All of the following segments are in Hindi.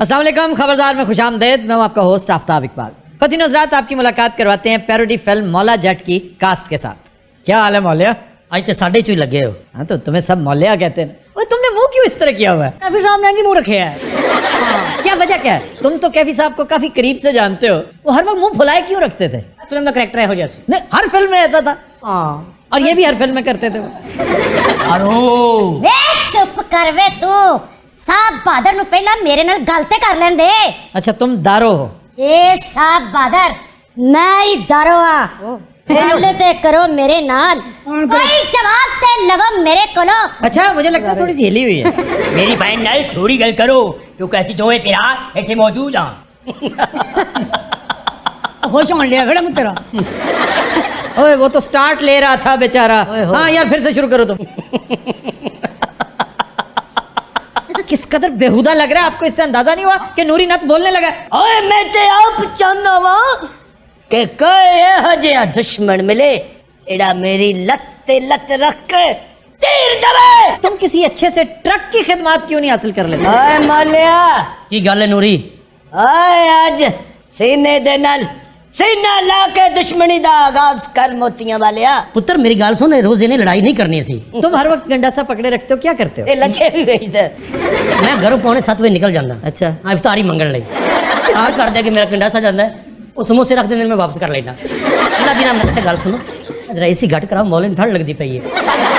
अस्सलाम वालेकुम, खबरदार में खुशामदेद। मैं हूं आपका होस्ट आफ्ताब इकबाल। ख़वातीन हज़रात, आपकी मुलाकात करवाते हैं पैरोडी फिल्म मौला जट की कास्ट के साथ। क्या हाल है मौलिया? आज तो साढ़े चो लगे हो। हाँ तो तुम्हें सब मौलिया कहते हैं। ओए तुमने मुंह क्यों इस तरह किया हुआ है? कैफी साहब ने जी मुंह रखे है। क्या वजह क्या है? तुम तो कैफी साहब को काफी करीब से जानते हो, वो हर वक्त मुंह फुलाए क्यों रखते थे? फिल्म का करैक्टर है हो जैसे। नहीं, हर फिल्म में ऐसा था। हाँ, और ये भी हर फिल्म में करते थे वो। वे चुप कर वे तू। साहब बहादुर नु पहला मेरे नाल गलते कर लें दे। अच्छा तुम दारो हो? ए साहब बहादुर, मैं ही दारो हां। पहले ते करो मेरे नाल, कोई जवाब ते लवो मेरे कोलो। अच्छा मुझे लगता है थोड़ी सी हिली हुई है। मेरी बहन नाल थोड़ी गल करो क्योंकि ऐसी दोवें पिरा इत्थे मौजूद हां। खुश होने लिया खड़ा मुझ तेरा। ओए वो तो स्टार्ट ले रहा था बेचारा। हाँ यार फिर से शुरू करो तुम। किस कदर बेहुदा लग रहा है आपको, इससे अंदाजा नहीं हुआ कि नूरी नत बोलने लगा? ओए मैं ते आप चाहना वा कि कोई हजिया दुश्मन मिले एड़ा मेरी लत ते लत रख के चीर दवे। तुम किसी अच्छे से ट्रक की खिदमत क्यों नहीं हासिल कर लेते? ओए मालिया की गल है नूरी? ओए आज सीने दे नाल सीना ला के दुश्मनी दा आगाज कर मोतियां वालिया। पुत्र मेरी गल सुन, रोज इन्हें लड़ाई नहीं करनी सी। तुम हर वक्त गंडासा पकड़े रखते हो, क्या करते हो? ए लच्छे भी भेज दे। मैं घरों पौने 7 बजे निकल जाता। अच्छा इफ्तारी मंगण लई आ कर दे कि मेरा गंडासा जाता है, वो समोसे रख देने मैं वापस कर लेना। अल्लाह दी नाम। अच्छा गल सुनो, जरा एसी घट कराओ, मौले में ठंड लगती पई है।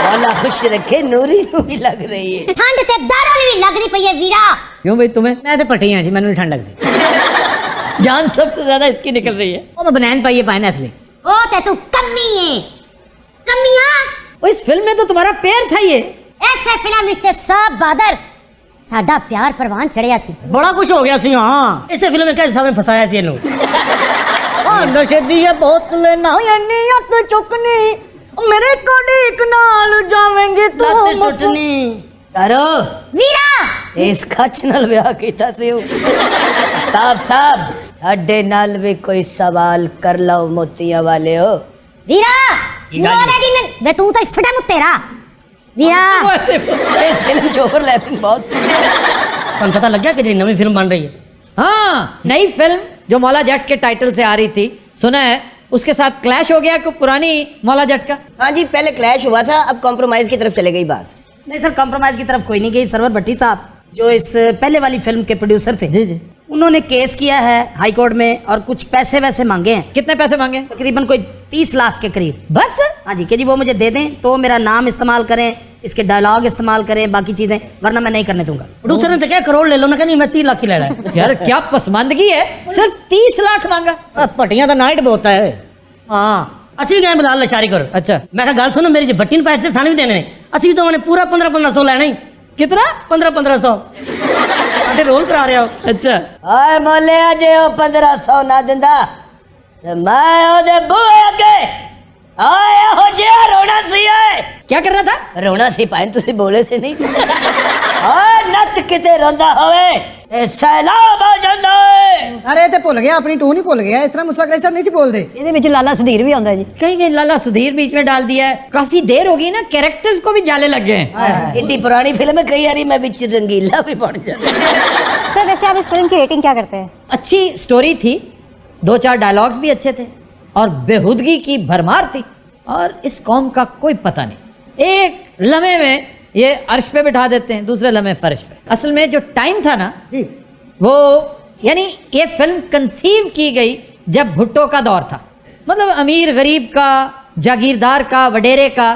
मौला खुश रखे, नूरी नू भी लग रही है ठंड ते दारू नु भी लगदी पई है वीरा। क्यों भाई तुम्हें? मैं तो पटी जी, मैंने ठंड लगती। जान सबसे ज्यादा इसकी निकल रही है। ओ मैं बनैन पाई है पाए असली। ओ ते तू कमी है, कमियां। ओ इस फिल्म में तो तुम्हारा पैर था ये। ऐसे फिल्म रिश्ते सब बहादुर साडा प्यार परवान चढ़िया सी। बड़ा कुछ हो गया सी। हाँ इसे फिल्म में कैसे सामने फंसाया सी इन्हों? नशे दी है बहुत लेना या नियत चुकनी, मेरे कोडीक नाल जावेंगे तो लत टुटनी करो वीरा। इस खच नाल ब्याह कीता सी। ताब ताब साडे नाल भी कोई सवाल कर लो मोतियां वाले हो। वीरा मोरे दी में वे तू तो फटा मुत तेरा। वीरा इस फिल्म जो ओवरलैपिंग बहुत तुम पता लग गया कि नई फिल्म बन रही है? हाँ, नई फिल्म जो मौला जट के टाइटल से आ रही थी, सुना है उसके साथ क्लैश हो गया कि पुरानी मौला जट का। हाँ जी, पहले क्लैश हुआ था, अब कॉम्प्रोमाइज की तरफ चले गई बात। नहीं सर, कॉम्प्रोमाइज की तरफ कोई नहीं गई। सरवर भट्टी साहब जो इस पहले वाली फिल्म के प्रोड्यूसर थे, जी जी, उन्होंने केस किया है हाई कोर्ट में और कुछ पैसे वैसे मांगे हैं। कितने पैसे मांगे? तकरीबन कोई 30 लाख के करीब। बस? हाँ जी, कि जी वो मुझे दे दें तो मेरा नाम इस्तेमाल करें, इसके डायलॉग इस्तेमाल करें, बाकी चीजें, वरना मैं नहीं करने दूंगा। प्रोड्यूसर ने तो क्या करोड़ ले लो ना, नहीं मैं 30 लाख की ले रहा है। यार क्या पसमानदगी है, सिर्फ 30 लाख मांगा। पटियां तो नाइट बहुत है। हाँ असि गए बिलाल लशारी करो। अच्छा मैं कहा गल सुनो, मेरी जो भट्टी ने पैसे साने भी देने, असि तो मैंने पूरा 1500 लेना ही। कितना? 1500 साढ़े रोल करा रहे हो। अच्छा ओए मोले अजे ओ 1500 ना दिंदा ते मैं ओदे बूहे अगे ओए हो जे रोना सी है। क्या कर रहा था? रोना सी पाए तुसी बोले से नहीं। ओए नत किते रोंदा होवे ते सैलाब आ जांदा है। अरे ते भुल गया, अपनी टून ही भुल गया। इस तरह मुस्तफा सर नहीं सी बोलदे। ਇਹਦੇ ਵਿੱਚ ਲਾਲਾ ਸੁਧੀਰ भी आंदा जी। कहीं कहीं लाला सुधीर बीच में डाल दिया है। काफी देर हो गई ना, कैरेक्टर्स को भी जाले लग गए हैं। इतनी पुरानी फिल्म है, कई बारी मैं बिच रंगीला भी बन जाता। सर वैसे आप इस फिल्म की रेटिंग क्या करते हैं? अच्छी स्टोरी थी, 2-4 डायलॉग्स भी अच्छे थे और बेहुदगी की भरमार थी, और इस कौम का कोई पता नहीं। एक लम्हे में ये अर्श पे बिठा देते हैं, दूसरे लम्हे फर्श पे। असल में जो टाइम था ना जी, वो यानी ये फिल्म कंसीव की गई जब भुट्टो का दौर था। मतलब अमीर गरीब का, जागीरदार का, वडेरे का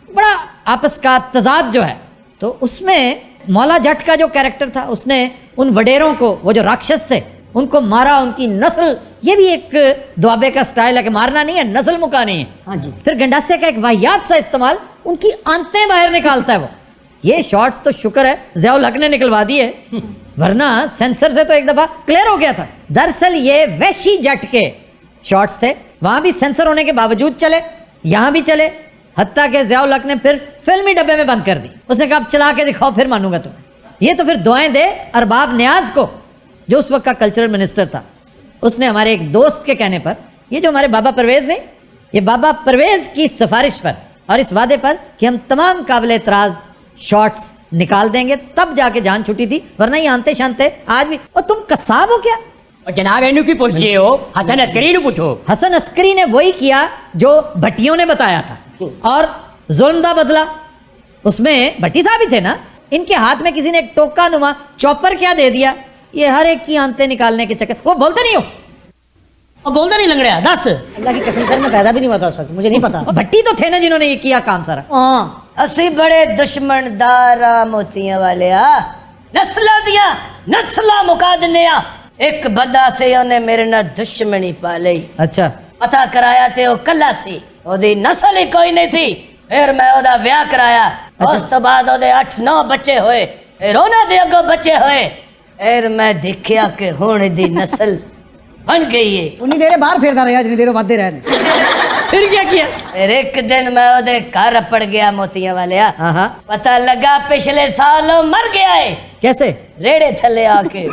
बड़ा आपस का तजाद जो है, तो उसमें मौला जट का जो कैरेक्टर था, उसने उन वडेरों को, वो जो राक्षस थे, उनको मारा, उनकी नस्ल, ये भी एक दुआबे का स्टाइल है कि मारना नहीं है, नस्ल मुकानी है। हाँ जी। फिर गंडासे का एक वाहियात सा इस्तेमाल, उनकी आंतें बाहर निकालता है वो। ये शॉट्स तो शुक्र है ज़ियाउल हक ने निकलवा दिए, वरना सेंसर से तो एक दफा क्लियर हो गया था। दरअसल ये वैशी जट के शॉट्स थे, वहां भी सेंसर होने के बावजूद चले, यहां भी चले, हत्ता के ज़ियाउल हक ने फिर फिल्मी डब्बे में बंद कर दी। उसने कहा अब चला के दिखाओ फिर मानूंगा तुम्हें। ये तो फिर दुआएं दे अरबाब न्याज को, जो उस वक्त का कल्चरल मिनिस्टर था। उसने हमारे एक दोस्त के कहने पर, ये जो हमारे बाबा परवेज नहीं, ये बाबा परवेज की सिफारिश पर और इस वादे पर कि हम तमाम काबिल एतराज़ शॉट्स निकाल देंगे तब जाके जान छुटी थी, वरना ये आंते शांते आज भी। और तुम कसाब हो क्या? और जनाब एनू की पूछ लिए हो, हसन अस्करी ने पूछो। हसन अस्करी ने वही किया जो भट्टियों ने बताया था, और जुल्म दा बदला। उसमें भट्टी साहब ही थे ना, इनके हाथ में किसी ने एक टोका नुमा चॉपर क्या दे दिया, ये हर एक की आंतें निकालने के चक्कर। वो बोलते नहीं हो, अब बोलता नहीं लंगड़िया, दस। अल्लाह की कसम सर मैं पैदा भी नहीं हुआ था उस वक्त, मुझे नहीं पता। और भट्टी तो थे ना जिन्होंने ये किया काम सारा। हाँ असी बड़े दुश्मन दारा मोतियां वाले आ, नस्ला दिया नस्ला मुका दिने आ। एक बंदा से उन्हें मेरे नाल दुश्मनी पा लई। अच्छा, पता कराया ते ओ कला सी, ओदी नस्ल ही कोई नहीं थी। फिर मैं ओदा ब्याह कराया, उस तो बाद ओदे 8-9 बच्चे होए, फिर उन्हां दे अगों बच्चे होए। फिर मैं देखिया कि हुण दी नस्ल बन गई है। उन्नी देर बाहर फेरदा रहा जितनी देर वादे रहने। फिर क्या किया? फिर एक दिन मैं ओदे घर पड़ गया मोतियां वाले आ। हाँ, पता लगा पिछले साल ओ मर गया है, कैसे? रेड़े थले आके।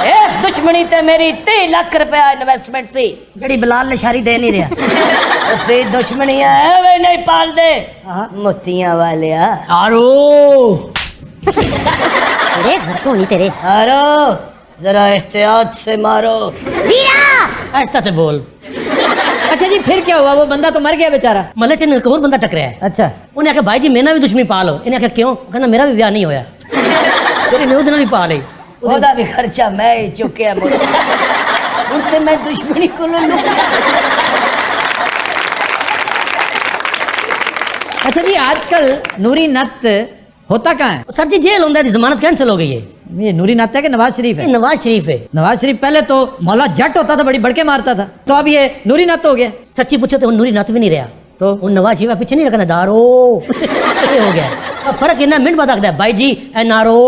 इस दुश्मनी ते मेरी 30 लाख रुपया इन्वेस्टमेंट सी, जड़ी बिलाल लिशारी दे नहीं रहा। उसी दुश्मनियां है वे नहीं पाल दे मोतियां वाले आ। तेरे घर को नहीं तेरे। मारो जरा एहतियात से मारो। वीरा ऐसा से बोल। अच्छा जी, फिर क्या हुआ? वो बंदा तो मर गया बेचारा। मले च एक और बंदा टकराया है। अच्छा, उन्हें आख्या भाई जी मेरा भी दुश्मनी पा लो। इन्हें आख्या क्यों? कहना मेरा भी ब्याह नहीं होया। फिर इन्हें उधर भी पा ली। ओदा भी खर्चा मैं ही चुकिया मोड़। उनते मैं दुश्मनी को लूं। अच्छा जी, आजकल नूरी नत होता कहाँ है? सर जी जेल होता है, जमानत कैंसिल हो गई है। ये नूरी नत है कि नवाज शरीफ ये है? नवाज शरीफ है। नवाज शरीफ पहले तो मौला जट होता था, बड़ी बढ़के मारता था, तो अब ये नूरी नत हो गया। सच्ची पूछो तो वो नूरी नत भी नहीं रहा, तो वो नवाज शरीफ पीछे नहीं रखना दारो। ये हो गया। अब फर्क इतना मिनट बाद रखता है भाई जी एनआरओ।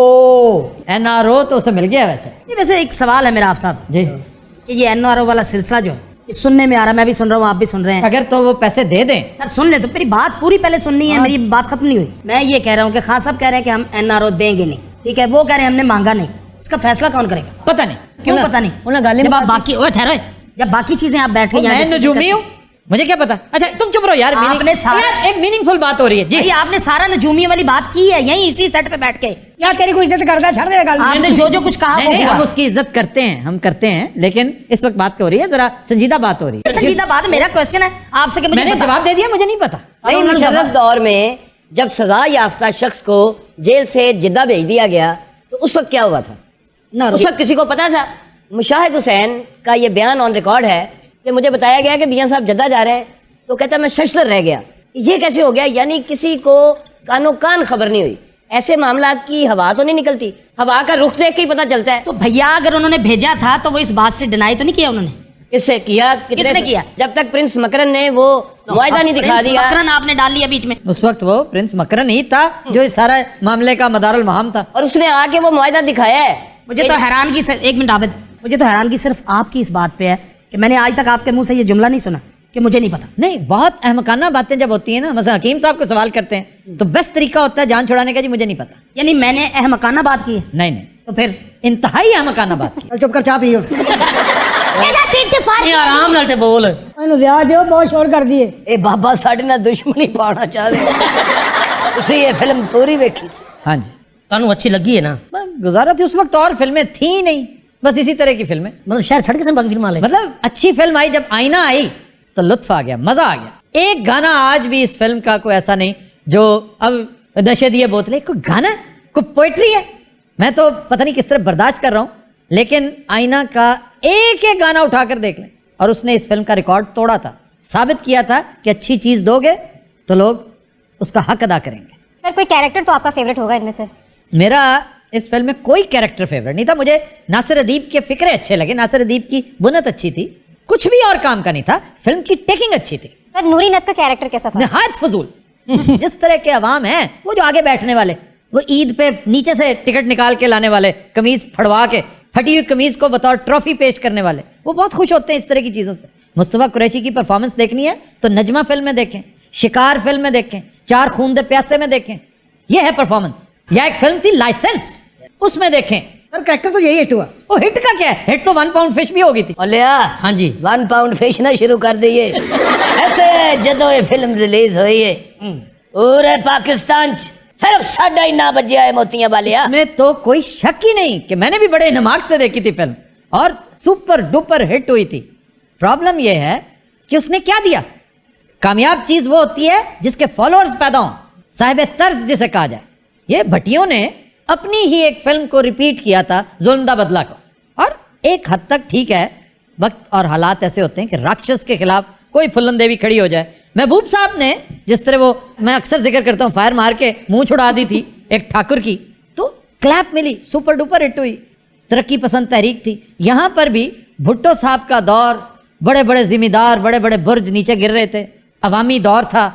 एनआरओ तो उसे मिल गया वैसे। ये वैसे एक सवाल है मेरा आफ्ताब, जी, कि ये एनआरओ वाला सिलसिला जो है, ये सुनने में आ रहा, मैं भी सुन रहा हूँ, आप भी सुन रहे हैं। अगर तो वो पैसे दे दें। सर सुन ले, तो मेरी बात पूरी पहले सुननी है, मेरी बात खत्म नहीं हुई। मैं ये कह रहा हूँ कि खान साहब कह रहे हैं कि हम एनआरओ देंगे नहीं, ठीक है, वो कह रहे हैं हमने मांगा नहीं। इसका फैसला कौन करेगा? पता नहीं क्यों पता नहीं? जब आप बाकी ओए ठहरो, जब बाकी चीजें आप बैठ के यहाँ मैं discussion नजूमी करते- हूँ, मुझे क्या पता। अच्छा तुम चुप रहो यार। आपने सारा- यार एक मीनिंगफुल बात हो रही है जी। भाई आपने सारा नजूमी वाली बात की है यहीं इसी सेट पे बैठ के। यार तेरी कोई इज्जत करता है, छड़ दे गल। आपने जो जो कुछ कहा नहीं, वो नहीं, हुआ। हम उसकी इज्जत करते हैं, हम करते हैं, लेकिन इस वक्त बात हो रही है, जरा संजीदा बात हो रही है। संजीदा बात, मेरा क्वेश्चन है आपसे कि मुझे मैंने बता- जवाब दे दिया, मुझे नहीं पता। नहीं, मुशर्रफ दौर में जब सजा याफ्ता शख्स को जेल से जिद्दा भेज दिया गया तो उस वक्त क्या हुआ था? उस वक्त किसी को पता था? मुशाहिद हुसैन का ये बयान ऑन रिकॉर्ड है कि मुझे बताया गया कि मियां साहब जद्दा जा रहे हैं, तो कहता मैं शशदर रह गया। ये कैसे हो गया? यानी किसी को कानो कान खबर नहीं हुई। ऐसे मामलात की हवा तो नहीं निकलती, हवा का रुख देख के ही पता चलता है। तो भैया अगर उन्होंने भेजा था तो वो इस बात से डिनाई तो नहीं किया उन्होंने? किससे किया? किसने किया? जब तक प्रिंस मकरन ने वो मुआहिदा नहीं दिखा प्रिंस दिया। मकरन आपने डाल लिया बीच में। उस वक्त वो प्रिंस मकरन ही था जो इस सारा मामले का मदारुल महाम था। और उसने आके वो मुआहिदा दिखाया है। मुझे तो हैरानगी एक मिनट आबिद, मुझे तो हैरानगी सिर्फ आपकी इस बात पे है कि मैंने आज तक आपके मुंह से ये जुमला नहीं सुना कि मुझे नहीं पता। नहीं, बहुत अहमकाना बातें जब होती है ना, मतलब हकीम साहब को सवाल करते हैं तो बेस्ट तरीका होता है जान छुड़ाने का, जी मुझे नहीं पता। यानी मैंने अहमकाना बात की है? नहीं नहीं, तो फिर इंतहाई अहमकाना बात की। चल चुप कर, चाह पियो। ਇਹਦਾ ਢਿੱਡ ਫੜ ये आराम नाल ते बोल। ਇਹਨੂੰ ਵਿਆਹ ਦਿਓ, ਬਹੁਤ ਸ਼ੋਰ ਕਰਦੀ ਏ। ਇਹ ਬਾਬਾ ਸਾਡੇ ਨਾਲ ਦੁਸ਼ਮਣੀ ਪਾਉਣਾ ਚਾਹਦੇ। ਤੁਸੀਂ ਇਹ ਫਿਲਮ पूरी ਵੇਖੀ ਸੀ? हाँ जी, कानू अच्छी लगी है ना? गुजारा थी उस वक्त, और फिल्में थी नहीं, बस इसी तरह की फिल्में। मतलब शहर छड़ के से बाकी फिल्म वाले। मतलब अच्छी फिल्म आई, जब आईना आई तो लुत्फ आ गया, मजा आ गया। एक गाना आज भी इस फिल्म का कोई ऐसा नहीं जो अब नशे दिए बोतले, कोई गाना, कोई पोइट्री है, मैं तो पता नहीं किस तरह बर्दाश्त कर रहा हूँ, लेकिन आईना का एक एक गाना उठाकर देख लें, और उसने इस फिल्म का रिकॉर्ड तोड़ा था, साबित किया था कि अच्छी चीज दोगे तो लोग उसका हक अदा करेंगे। सर कोई कैरेक्टर तो आपका फेवरेट होगा इनमें से? मेरा इस फिल्म में कोई कैरेक्टर फेवरेट नहीं था। मुझे नासिर अदीब के फिक्रे अच्छे लगे, नासिर अदीब की बुनत अच्छी थी, कुछ भी और काम का नहीं था। फिल्म की टेकिंग अच्छी थी। सर नूरी नत का कैरेक्टर कैसा था? निहायत फजूल। जिस तरह के अवाम हैं, वो जो आगे बैठने वाले, वो ईद पे नीचे से टिकट निकाल के लाने वाले, कमीज फड़वा के फटी हुई कमीज को बतौर ट्रॉफी पेश करने वाले, वो बहुत खुश होते हैं इस तरह की चीजों से। मुस्तफा कुरैशी की परफॉर्मेंस देखनी है तो नजमा फिल्म में देखें, शिकार फिल्म में देखें, चार खून दे प्यासे में देखें, ये है परफॉर्मेंस। या एक फिल्म थी लाइसेंस, उसमें देखें। सर कैरेक्टर तो यही हिट हुआ। वो हिट का क्या है, हिट तो 1 पाउंड फिश भी हो गई थी। ओलिया हाँ जी। 1 पाउंड फिश ना शुरू कर दईए। ऐसे जदों ये फिल्म रिलीज हुई है पूरे पाकिस्तान च सिर्फ 9:30 बजे आए मोतियां वालिया। इसमें तो कोई शक ही नहीं कि मैंने भी बड़े नमाक से देखी थी फिल्म और सुपर डुपर हिट हुई थी। प्रॉब्लम यह है कि उसने क्या दिया। कामयाब चीज वो होती है जिसके फॉलोअर्स पैदा हों, साहिब तर्ज जिसे कहा जाए। ये भट्टियों ने अपनी ही एक फिल्म को रिपीट किया था, जुल्म दा बदला को, और एक हद तक ठीक है। वक्त और हालात ऐसे होते हैं कि राक्षस के खिलाफ कोई फुल्लन देवी खड़ी हो जाए। महबूब साहब ने जिस तरह वो, मैं अक्सर जिक्र करता हूँ, फायर मार के मुंह छुड़ा दी थी एक ठाकुर की, तो क्लैप मिली, सुपर डुपर हिट हुई, तरक्की पसंद तहरीक थी। यहां पर भी भुट्टो साहब का दौर, बड़े बड़े जिम्मेदार, बड़े बड़े बुर्ज नीचे गिर रहे थे, अवामी दौर था।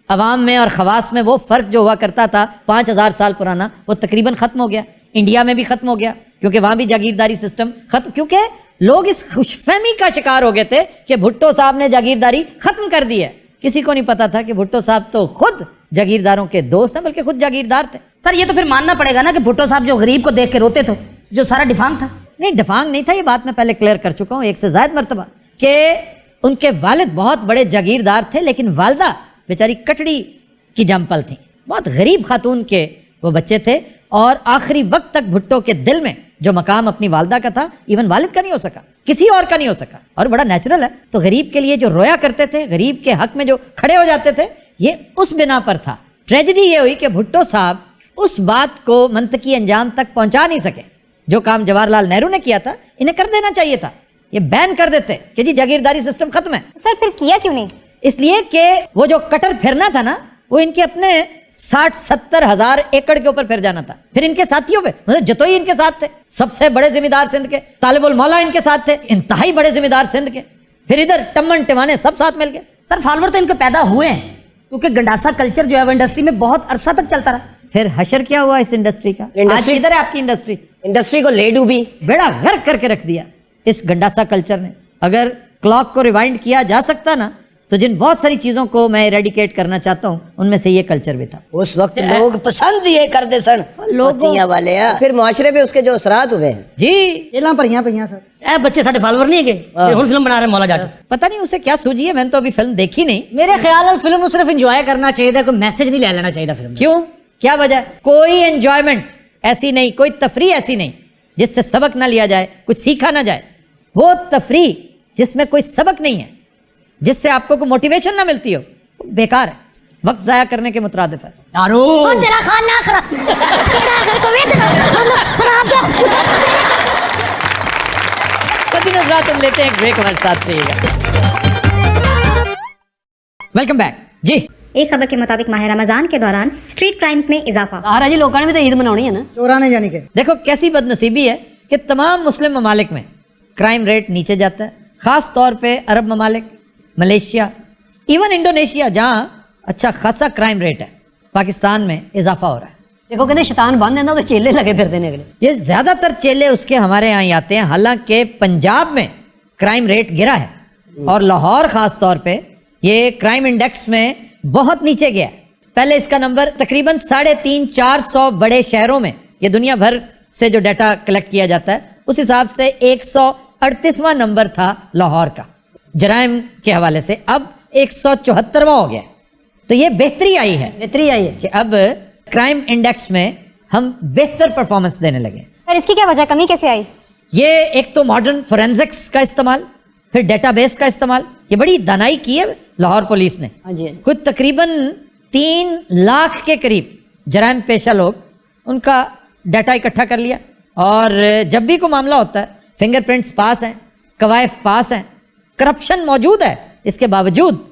अवाम में और खवास में वो फ़र्क जो हुआ करता था 5000 साल पुराना, वो तकरीबन ख़त्म हो गया। इंडिया में भी ख़त्म हो गया क्योंकि वहाँ भी जागीरदारी सिस्टम ख़त्म, क्योंकि लोग इस खुशफहमी का शिकार हो गए थे कि भुट्टो साहब ने जागीरदारी ख़त्म कर दी है। किसी को नहीं पता था कि भुट्टो साहब तो खुद जागीरदारों के दोस्त हैं, बल्कि खुद जागीरदार थे। सर ये तो फिर मानना पड़ेगा ना कि भुट्टो साहब जो गरीब को देख के रोते थे, जो सारा डिफांग था। नहीं, डिफांग नहीं था, ये बात मैं पहले क्लियर कर चुका हूँ एक से ज़ायद मरतबा, कि उनके वालिद बहुत बड़े जागीरदार थे, लेकिन वालदा बेचारी कटड़ी की जमपल थी, बहुत गरीब खातून के वो बच्चे थे। और आखिरी वक्त तक भुट्टो के दिल में जो मकाम अपनी वालदा का था, इवन वालिद का नहीं हो सका, किसी और का नहीं हो सका, और बड़ा नेचुरल है। तो गरीब के लिए जो रोया करते थे, गरीब के हक में जो खड़े हो जाते थे, ये उस बिना पर था। ट्रेजेडी ये हुई कि भुट्टो साहब उस बात को मंतकी अंजाम तक पहुंचा नहीं सके जो काम जवाहरलाल नेहरू ने किया था। इन्हें कर देना चाहिए था, ये बैन कर देते कि जी जागीरदारी सिस्टम खत्म है। सर फिर किया क्यों नहीं? इसलिए कि वो जो कटर फिरना था ना, वो इनके अपने 60-70 हजार एकड़ के ऊपर फिर जाना था। फिर इनके साथियों पे, मतलब जतोई इनके साथ थे, सबसे बड़े जिम्मेदार सिंध के, तालिबुल मौला इनके साथ थे, इंतहाई बड़े जिम्मेदार सिंध के। फिर इधर टमन टिमाने सब साथ मिल गए। सर फॉलोअर तो इनके पैदा हुए हैं, क्योंकि गंडासा कल्चर जो है वो इंडस्ट्री में बहुत अरसा तक चलता रहा। फिर हशर क्या हुआ इस इंडस्ट्री का? आज इधर है आपकी इंडस्ट्री, इंडस्ट्री को ले डूबी, बेड़ा गर्क करके रख दिया इस गंडासा कल्चर ने। अगर क्लॉक को रिवाइंड किया जा सकता ना, तो जिन बहुत सारी चीजों को मैं इरेडिकेट करना चाहता हूँ, उनमें से ये कल्चर भी था। उस वक्त लोग पसंद ये करते सन मोतियां वाले। फिर मुआशरे पे उसके जो असरात हुए हैं जी, जेलां भरियां पईयां सर। ए बच्चे साडे फॉलोअर नहीं है ये हुन फिल्म बना रहे मौला जाट। पता नहीं उसे क्या सूझी है, मैंने तो अभी फिल्म देखी नहीं। मेरे ख्याल नाल फिल्म सिर्फ इंजॉय करना चाहिए, कोई मैसेज नहीं ले लेना चाहिए फिल्म। क्यों, क्या वजह? कोई एंजॉयमेंट ऐसी नहीं, कोई तफरी ऐसी नहीं जिससे सबक ना लिया जाए, कुछ सीखा ना जाए। वो तफरी जिसमें कोई सबक नहीं है, जिससे आपको कोई मोटिवेशन ना मिलती हो, बेकार है, वक्त जाया करने के मुतरादिफ है। ओ तेरा खाना खराब, तेरा सर को वेट खराब जा। कभी नजरात हम लेते हैं एक ब्रेक, हमारे साथ रहिएगा। वेलकम बैक जी। एक खबर के मुताबिक माह रमजान के दौरान स्ट्रीट क्राइम्स में इजाफा। आरा जी लोगों ने भी तो ईद मनानी है ना, चोराने जाने के। देखो कैसी बदनसीबी है कि तमाम मुस्लिम ममालिक में क्राइम रेट नीचे जाता है, खास तौर पे अरब ममालिक, मलेशिया, इवन इंडोनेशिया, जहाँ अच्छा खासा क्राइम रेट है, पाकिस्तान में इजाफा हो रहा है। देखो कहते शैतान बंद है ना, तो चेले लगे फिरते हैं अगले। ये ज्यादातर चेले उसके हमारे यहाँ ही आते हैं। हालांकि पंजाब में क्राइम रेट गिरा है, और लाहौर खास तौर पे ये क्राइम इंडेक्स में बहुत नीचे गया है। पहले इसका नंबर तकरीबन 350-400 बड़े शहरों में, ये दुनिया भर से जो डाटा कलेक्ट किया जाता है उस हिसाब से 138वां नंबर था लाहौर का जराइम के हवाले से, अब 174वां हो गया। तो ये बेहतरी आई है कि अब क्राइम इंडेक्स में हम बेहतर परफॉर्मेंस देने लगे। सर इसकी क्या वजह, कमी कैसे आई? ये एक तो मॉडर्न फोरेंसिक्स का इस्तेमाल, फिर डेटाबेस का इस्तेमाल, ये बड़ी दानाई की है लाहौर पुलिस ने। कुछ तकरीबन 3 लाख के करीब जराइम पेशा लोग, उनका डाटा इकट्ठा कर लिया, और जब भी कोई मामला होता है फिंगरप्रिंट्स पास हैं, कवायफ पास हैं, करप्शन मौजूद है, इसके बावजूद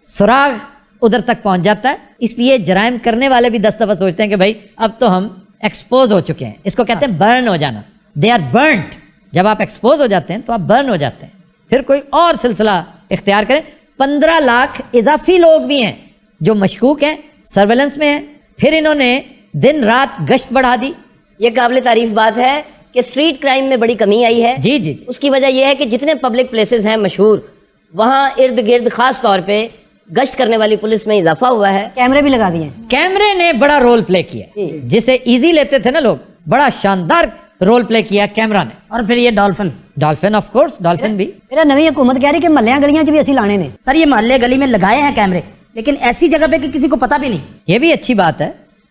सुराग उधर तक पहुंच जाता है। इसलिए जराइम करने वाले भी 10 दफा सोचते हैं कि भाई अब तो हम एक्सपोज हो चुके हैं। इसको कहते हैं बर्न हो जाना, दे आर बर्न्ड। जब आप एक्सपोज हो जाते हैं तो आप बर्न हो जाते हैं, फिर कोई और सिलसिला इख्तियार करें। 15 लाख इजाफी लोग भी हैं जो मशकूक हैं, सर्वेलेंस में हैं। फिर इन्होंने दिन रात गश्त बढ़ा दी। ये काबिल तारीफ बात है कि स्ट्रीट क्राइम में बड़ी कमी आई है। जी जी जी। उसकी वजह यह है कि जितने पब्लिक प्लेसेस हैं मशहूर, वहाँ इर्द गिर्द खास तौर पे गश्त करने वाली पुलिस में इजाफा हुआ है। कैमरे भी लगा दिए, कैमरे ने बड़ा रोल प्ले किया, जिसे इजी लेते थे ना लोग, बड़ा शानदार रोल प्ले किया कैमरा ने। और फिर ये डॉल्फिन ऑफ कोर्स, डॉल्फिन भी। मेरा नवी हुकूमत कह रही कि महल्लियां गलियां भी ऐसी लाने ने। सर ये महल्ले गली में लगाए हैं कैमरे, लेकिन ऐसी जगह पे कि किसी को पता भी नहीं। ये भी अच्छी बात है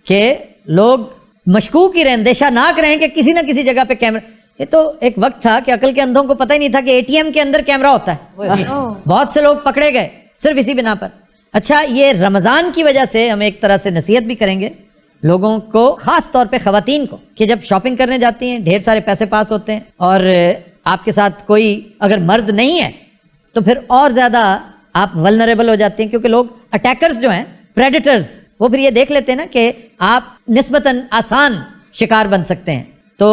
कि लोग मशकूक ही रहे, अंदेशा ना करें कि किसी ना किसी जगह पे कैमरा। ये तो एक वक्त था कि अकल के अंधों को पता ही नहीं था कि एटीएम के अंदर कैमरा होता है। बहुत से लोग पकड़े गए सिर्फ इसी बिना पर। अच्छा, ये रमज़ान की वजह से हम एक तरह से नसीहत भी करेंगे लोगों को, खास तौर पे ख़वातीन को, कि जब शॉपिंग करने जाती हैं ढेर सारे पैसे पास होते हैं और आपके साथ कोई अगर मर्द नहीं है तो फिर और ज़्यादा आप वल्नरेबल हो जाती हैं, क्योंकि लोग अटैकर्स जो हैं, प्रेडेटर्स, वो फिर ये देख लेते हैं ना कि आप निस्बतन आसान शिकार बन सकते हैं। तो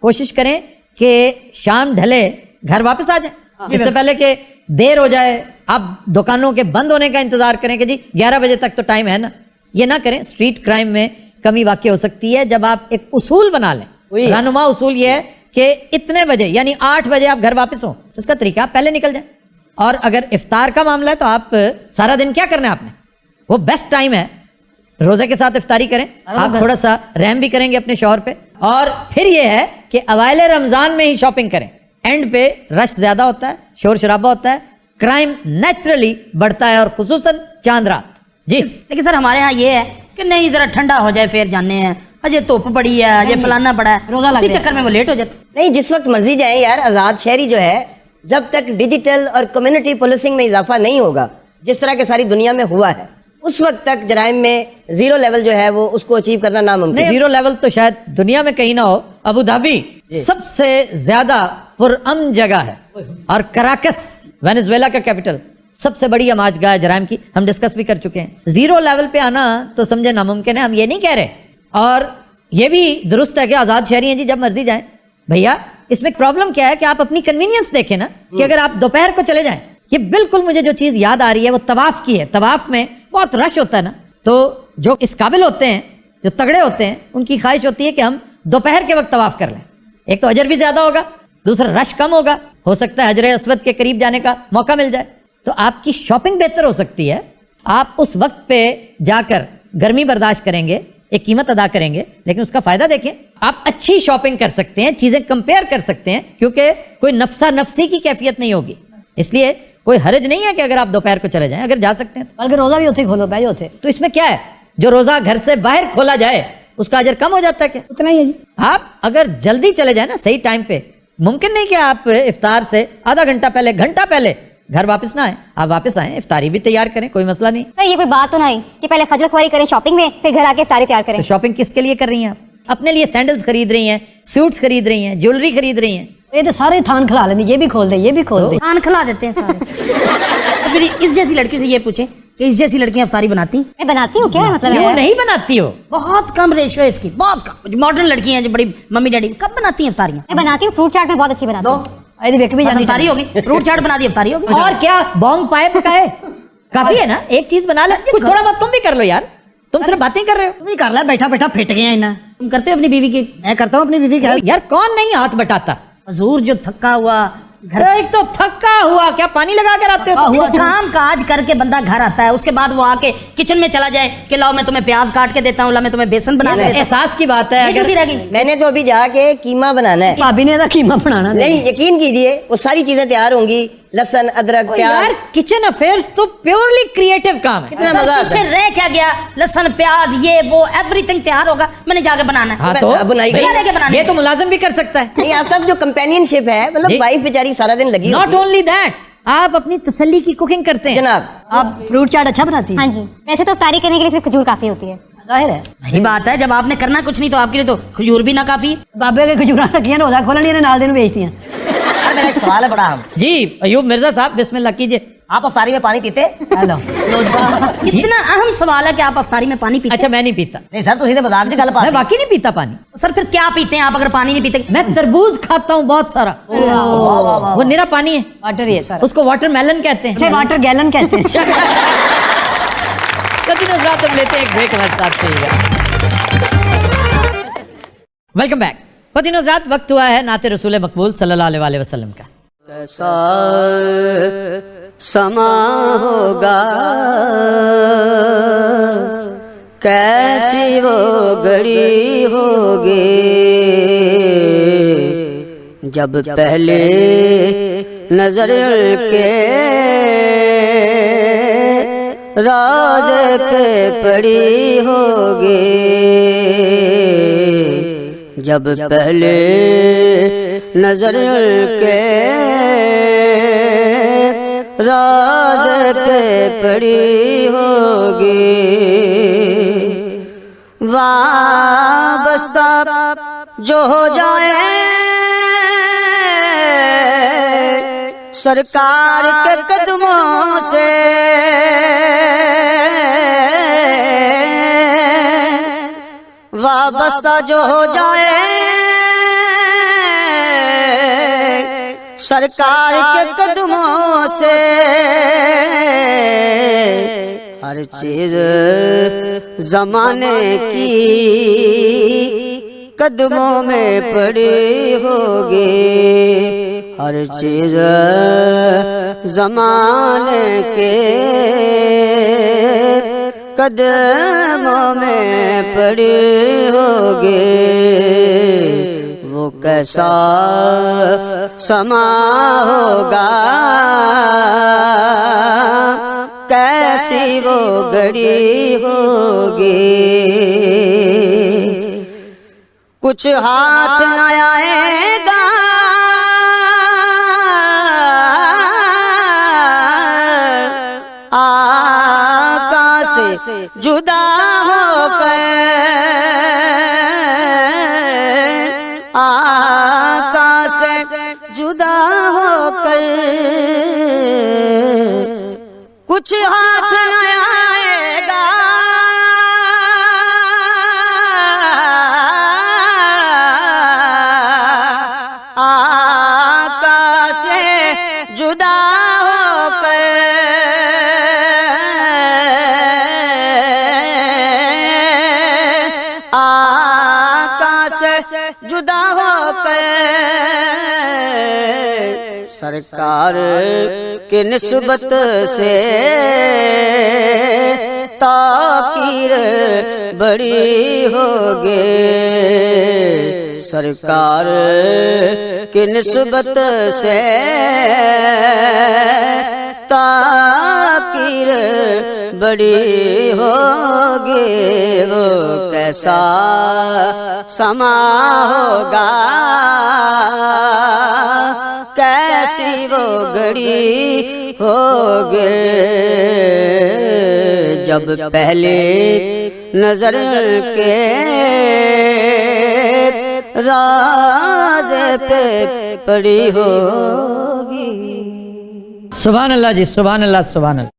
कोशिश करें कि शाम ढले घर वापस आ जाएं, इससे पहले कि देर हो जाए। आप दुकानों के बंद होने का इंतजार करें कि जी 11 बजे तक तो टाइम है ना, ये ना करें। स्ट्रीट क्राइम में कमी वाक़ई हो सकती है जब आप एक उसूल बना लें। रहनुमा उसूल ये है कि इतने बजे यानी 8 बजे आप घर वापस हो, तो उसका तरीका आप पहले निकल जाएं। और अगर इफ्तार का मामला है तो आप सारा दिन क्या करना है आपने, वो बेस्ट टाइम है, रोजे के साथ इफ्तारी करें। आप थोड़ा सा रहम भी करेंगे अपने शौहर पे। और फिर ये है कि अवाइल रमजान में ही शॉपिंग करें, एंड पे रश ज्यादा होता है, शोर शराबा होता है, क्राइम नेचुरली बढ़ता है, और खुसूसन चांद रात। जी लेकिन सर हमारे यहाँ ये है कि नहीं जरा ठंडा हो जाए फिर जाने हैं, अजय धुप पड़ी है, अजय फलाना पड़ा है, रोजा इसी चक्कर में वो लेट हो जाते। नहीं, जिस वक्त मर्जी जाए यार। आज़ाद शहरी जो है, जब तक डिजिटल और कम्युनिटी पुलिसिंग में इजाफा नहीं होगा, जिस तरह के सारी दुनिया में हुआ है, उस वक्त तक जराइम में जीरो लेवल जो है वो उसको अचीव करना नामुमकिन। जीरो लेवल तो शायद दुनिया में कहीं ना हो। अबू धाबी सबसे ज्यादा पुरअमन जगह है, और कराकस वेनेजुएला का कैपिटल सबसे बड़ी अमाजगाह जराइम की, हम डिस्कस भी कर चुके हैं। जीरो लेवल पे आना तो समझे नामुमकिन है, हम ये नहीं कह रहे। और ये भी दुरुस्त है कि आज़ाद शहरी हैं जी, जब मर्जी जाएं। भैया इसमें प्रॉब्लम क्या है कि आप अपनी कन्वीनियंस देखें ना, कि अगर आप दोपहर को चले जाएं, ये बिल्कुल मुझे जो चीज़ याद आ रही है वो तवाफ की है। तवाफ में बहुत रश होता है ना, तो जो इस काबिल होते हैं, जो तगड़े होते हैं, उनकी ख्वाहिश होती है कि हम दोपहर के वक्त तवाफ कर लें। एक तो अजर भी ज्यादा होगा, दूसरा रश कम होगा, हो सकता है हजरे अस्वद के करीब जाने का मौका मिल जाए, तो आपकी शॉपिंग बेहतर हो सकती है। आप उस वक्त पे जाकर गर्मी बर्दाश्त करेंगे, एक कीमत अदा करेंगे, लेकिन उसका फायदा देखें। आप अच्छी शॉपिंग कर सकते हैं, चीजें कंपेयर कर सकते हैं, क्योंकि कोई नफसा नफसी की कैफियत नहीं होगी। इसलिए कोई हर्ज नहीं है कि अगर आप दोपहर को चले जाएं, अगर जा सकते हैं। बल्कि रोजा भी होते खोलो भाई होते, तो इसमें क्या है, जो रोजा घर से बाहर खोला जाए उसका अजर कम हो जाता है क्या? उतना ही है जी। आप अगर जल्दी चले जाए ना, सही टाइम पे, मुमकिन नहीं कि आप इफ्तार से आधा घंटा पहले, घंटा पहले घर वापस ना आए, आप वापस आए, इफ्तारी भी तैयार करें, कोई मसला नहीं। सर ये कोई बात तो नहीं कि पहले खजल खुआरी करें शॉपिंग में, फिर घर आके इफ्तारी तैयार करें। तो शॉपिंग किसके लिए कर रही हैं आप? अपने लिए सैंडल्स खरीद रही हैं, सूट्स खरीद रही हैं, ज्वेलरी खरीद रही हैं। ये तो सारे थान खिला लेंगे, ये भी खोल दे, ये भी खोल दे, थान खिला देते हैं सारे। तो फिर इस जैसी लड़की से ये पूछें कि इस जैसी लड़कियां इफ्तारी बनाती हैं? मैं बनाती हूँ, क्या है मतलब? क्यों नहीं बनाती हो? बहुत कम रेशियो है इसकी, बहुत कम। मॉडर्न लड़की हैं जो बड़ी मम्मी डैडी, कब बनाती हैं इफ्तारियां? मैं बनाती हूँ, फ्रूट चाट में बहुत अच्छी बनाती दो हूँ। इफ्तारी होगी, फ्रूट चाट बना दी, इफ्तारी होगी। और क्या बोंग पाए पकाए, काफी है ना, एक चीज बना ले, कुछ थोड़ा बहुत तुम भी कर लो यार, तुम सिर्फ बातें कर रहे हो। तुम ही कर ले, बैठा बैठा फिट गया इन्हें। तुम करते हो अपनी बीवी की? मैं करता हूँ अपनी बीवी की। यार कौन नहीं हाथ बटाता? हजूर जो थका हुआ घर एक तो थका हुआ, क्या पानी लगा कर आते हो? हुआ काम काज करके बंदा घर आता है, उसके बाद वो आके किचन में चला जाए कि लाओ मैं तुम्हें प्याज काट के देता हूँ, लाओ मैं तुम्हें बेसन बना के देता हूँ। एहसास की बात है। ये अगर ड्यूटी रह गई। मैंने तो अभी जाके कीमा बनाना है। भाभी ने कीमा बनाना नहीं, यकीन कीजिए वो सारी चीजें तैयार होंगी, लहसुन अदरक यार प्याज। किचन अफेयर्स तो प्योरली क्रिएटिव काम है। कितना मजा आता पीछे है। रह क्या गया, लहसुन प्याज ये वो एवरीथिंग तैयार होगा, मैंने जाके बनाना है। हाँ तो अब बुनाई भाई, करेंगे बनाने ये तो मुलाजिम भी कर सकता है। नहीं, आप सब जो कंपेनियनशिप है, जी। मतलब वाइफ बेचारी सारा दिन लगी नॉट होती है। ओनली दैट, आप अपनी तसल्ली की कुकिंग करते हैं। जनाब, आप फ्रूट चाट अच्छा बनाती हाँ जी, वैसे तो इफ्तारी करने के लिए सिर्फ खजूर काफी होती है। जाहिर है वही बात है, जब आपने करना कुछ नहीं तो आपके लिए तो खजूर भी ना काफी। बाबे के खजूरा रखिए ना, खोल नहीं नाल दिन बेचती हैं। मेरा एक सवाल है बड़ा हम जी अयूब मिर्जा साहब, बिस्मिल्लाह कीजिए। आप अफ्तारी में पानी पीते? हेलो इतना अहम सवाल है कि आप अफ्तारी में पानी पीते? अच्छा मैं नहीं पीता, नहीं सर, तो सीधे मजाक से गल मैं वाकई नहीं पीता पानी। सर फिर क्या पीते हैं आप अगर पानी नहीं पीते? मैं तरबूज खाता हूँ बहुत सारा, वो निरा पानी है, वाटर ही है सर, उसको वाटरमेलन कहते हैं। वाटर गैलन कहते हैं। कभी नजरात हम लेते हैं एक ब्रेक, हमारे साथ रहिएगा। Welcome back. पति नजरात, वक्त हुआ है नाते रसूल मकबूल सल्लल्लाहु अलैहि वसल्लम का। कैसा समा होगा, कैसी वो घड़ी होगी, जब पहले नजर के राज पे पड़ी होगी जब पहले नजर के राज पे पड़ी होगी वाबस्ता जो हो जाए सरकार के कदमों से वाबस्ता जो हो जाए सरकार के कदमों से हर चीज जमाने की कदमों में पड़ी होगी हर चीज जमाने के कदमों में पड़ी होगी वो कैसा समा होगा कैसी वो घड़ी होगी कुछ हाथ न आएगा आकाश से जुदा होकर आकाश से जुदा होकर कुछ हाथ न आएगा आकाश से जुदा होकर आकाश से जुदा होकर सरकार की निस्बत से ताकीर बड़ी होगी सरकार की निस्बत से ताकीर बड़ी होगी वो कैसा समा होगा कैसी वो घड़ी होगी जब पहले नजर के राज पे पड़ी होगी। सुभान अल्लाह जी, सुभान अल्लाह, सुभान अल्लाह।